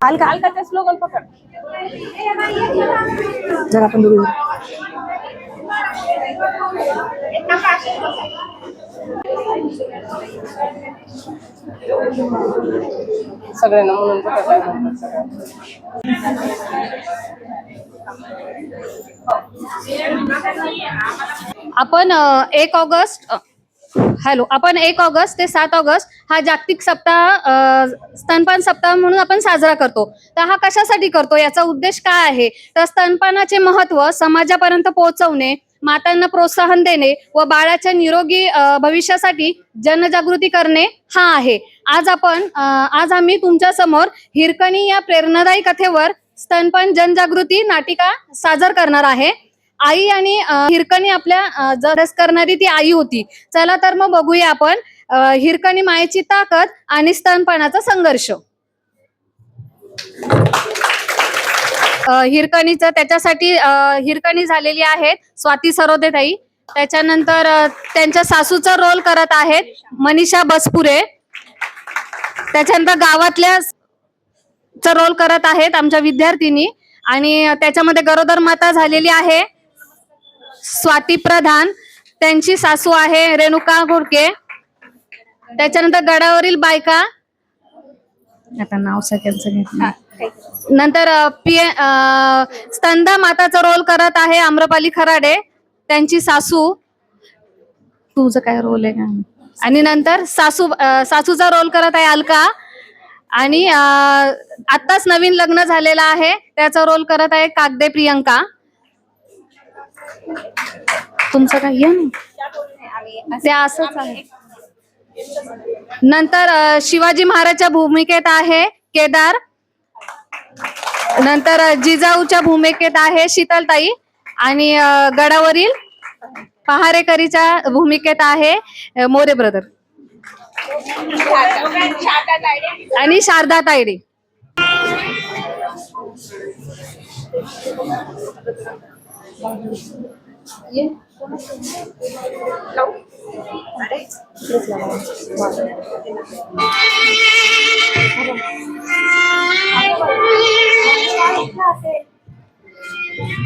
अलकाचा slogan पकड जर आपण दोघे सगळ्यांना म्हणून आपण 1 ऑगस्ट आपण 1 ऑगस्ट ते 7 ऑगस्ट हा जागतिक सप्ताह स्तनपान सप्ताह म्हणून आपण साजरा करतो. तर हा कशासाठी करतो, याचा उद्देश काय आहे, तर स्तनपानाचे महत्त्व समाजापर्यंत पोहोचवणे, मातांना प्रोत्साहन देणे व बाळाच्या निरोगी भविष्यासाठी जनजागृती करणे हा आहे. आज आम्ही तुमच्या समोर हिरकणी या प्रेरणादायी कथेवर स्तनपान जनजागृती नाटिका सादर करणार आहे. आई आणि हिरकणी आपल्या जरस करणारी ती आई होती. चला तर मग बघूया आपण हिरकणी मायेची ताकद आणि स्तनपानाचा संघर्ष. हिरकणीचं त्याच्यासाठी हिरकणी झालेली आहेत स्वाती सरोदे ताई. त्याच्यानंतर त्यांच्या सासूचा रोल करत आहेत मनीषा बसपुरे. त्याच्यानंतर गावातल्या रोल करत आहेत आमच्या विद्यार्थिनी. आणि त्याच्यामध्ये गरोदर माता झालेली आहे स्वाती प्रधान. त्यांची सासू आहे रेणुका घोडके. त्याच्यानंतर गडावरील बायका, आता नाव सगळ्यांचं नंतर स्तनदा माताचा रोल करत आहे आम्रपाली खराडे, त्यांची सासू. तुझं काय रोल आहे का? आणि नंतर सासूचा रोल करत आहे अलका. आणि आत्ताच नवीन लग्न झालेला आहे त्याचा रोल करत आहे कागदे प्रियंका. तुमचं काय ते असंच आहे. नंतर शिवाजी महाराजच्या भूमिकेत आहे केदार. नंतर जिजाऊच्या भूमिकेत आहे शीतलताई. आणि गडावरील पहारेकरीच्या भूमिकेत आहे मोरे ब्रदर आणि शारदा तायडे.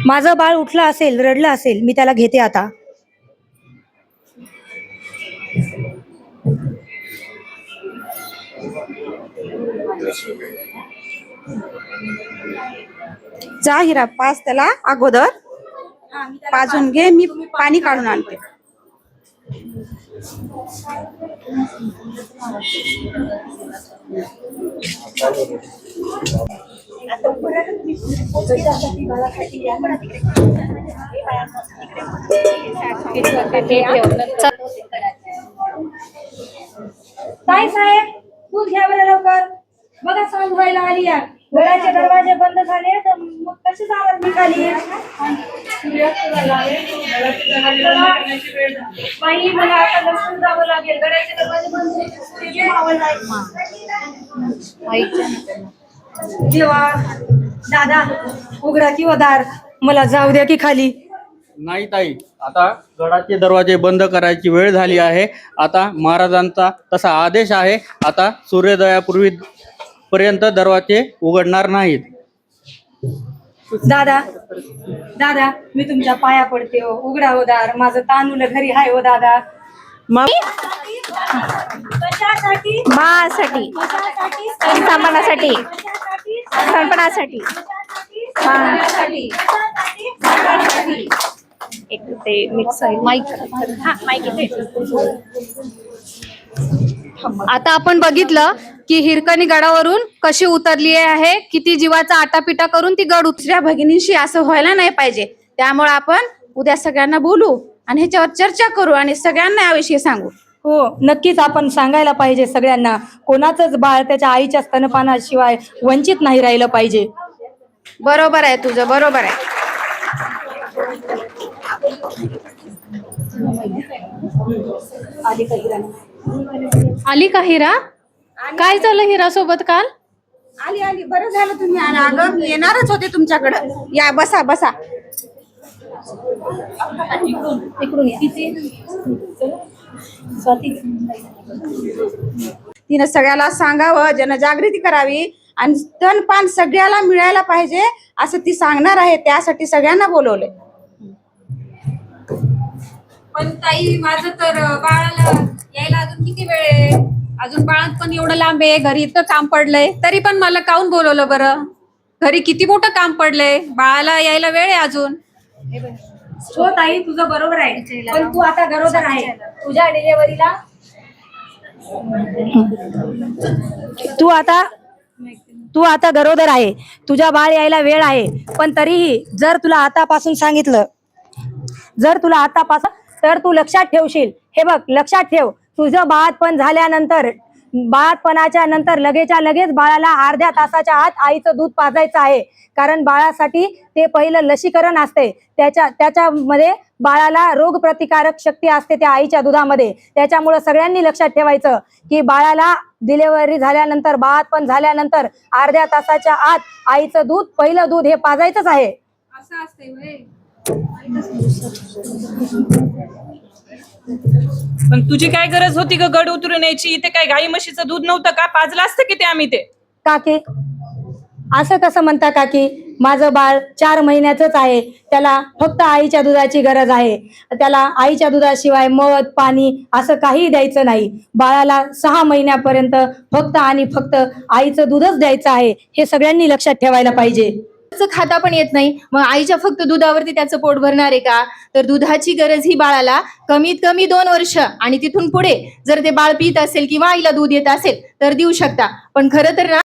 माझं बाळ उठलं असेल, रडलं असेल, मी त्याला घेते आता. जा हिरा, पाच त्याला अगोदर पाजून घे, मी पाणी काढून आणते. ताई साहेब, दूध घ्या बरं लवकर. बघा सांग व्हायला आली या. घराचे दरवाजे बंद झाले तर मग कशी जाणार निघाली. बाई, मला आता लसूण जावं लागेल. घराचे दरवाजे बंद देवा, दादा उघडा किंवा दार, मला जाऊ द्या की खाली. नाही ताई, आता गडाचे दरवाजे बंद करायची वेळ झाली आहे. आता महाराजांचा तसा आदेश आहे. आता सूर्योदयापूर्वी पर्यंत दरवाजे उघडणार नाहीत. दादा दादा, मी तुमच्या पाया पडते हो, उघडा हो दार. माझं तांदूळ घरी आहे हो दादा. मासाठी स्तनपानासाठी एक ते मिक्स माईक. आता आपण बघितलं की हिरकणी गडावरून कशी उतरली आहे, किती जीवाचा आटापिटा करून ती गड दुसऱ्या भगिनींशी असं व्हायला नाही पाहिजे. त्यामुळे आपण उद्या सगळ्यांना बोलू आणि ह्याच्यावर चर्चा करू आणि सगळ्यांना याविषयी सांगू. हो, नक्कीच आपण सांगायला पाहिजे सगळ्यांना. कोणाचंच बाळ त्याच्या आईच्या स्तनपानाशिवाय वंचित नाही राहिलं पाहिजे. बरोबर आहे तुझं, बरोबर आहे. आली का हिरा? काय झालं हिरा सोबत काल? आली आली, बरं झालं तुम्ही आला. अगं मी येणारच होते तुमच्याकडं. या, बसा बसा. इकडून या. तिनं सगळ्याला सांगावं, जनजागृती करावी आणि स्तनपान सगळ्याला मिळायला पाहिजे असं ती सांगणार आहे. त्यासाठी सगळ्यांना बोलवले. पण ताई माझं तर बाळाला यायला अजून किती वेळ आहे? अजून बाळात पण एवढं लांब आहे, घरी इतकं काम पडलंय, तरी पण मला काहून बोलवलं बरं? घरी किती मोठं काम पडलंय, बाळाला यायला वेळ आहे अजून. हो ताई, तुझं बरोबर आहे, पण तू आता गरोदर आहे. तुझ्या डिलेव्हरीला तू आता गरोदर आहे, तुझ्या बाळ यायला वेळ आहे. पण तरीही जर तुला आतापासून सांगितलं, तर तू लक्षात ठेवशील. हे बघ, लक्षात ठेव, तुझं बाळातपणाच्या नंतर लगेच्या लगेच बाळाला अर्ध्या तासाच्या आत आईचं दूध पाजायचं आहे. कारण बाळासाठी ते पहिलं लसीकरण असते. त्याच्यामध्ये बाळाला रोग प्रतिकारक शक्ती असते त्या आईच्या दुधामध्ये. त्याच्यामुळे सगळ्यांनी लक्षात ठेवायचं की बाळाला डिलेव्हरी झाल्यानंतर, बाळातपण झाल्यानंतर अर्ध्या तासाच्या आत आईचं दूध, पहिलं दूध हे पाजायचंच आहे. असं असते व्हय? पण तुझी काय गरज होती ग गड उतरून यायची? इथे काय गाई म्हशीचं दूध नव्हतं का? पाजलं असतं की ते आम्ही ते. काकी, असं कसं म्हणता काकी? माझं बाळ 4 महिन्याचंच आहे. त्याला फक्त आईच्या दुधाची गरज आहे. त्याला आईच्या दुधाशिवाय मध, पाणी असं काही द्यायचं नाही. बाळाला 6 महिन्यापर्यंत फक्त आणि फक्त आईचं दूधच द्यायचं आहे. हे सगळ्यांनी लक्षात ठेवायला पाहिजे. खाता पण येत नाही, मग आईच्या फक्त दुधावरती त्याचं पोट भरणार आहे का? तर दुधाची गरज ही बाळाला कमीत कमी 2 वर्ष आणि तिथून पुढे जर ते बाळ पित असेल किंवा आईला दूध येत असेल तर देऊ शकता. पण खरं तर ना,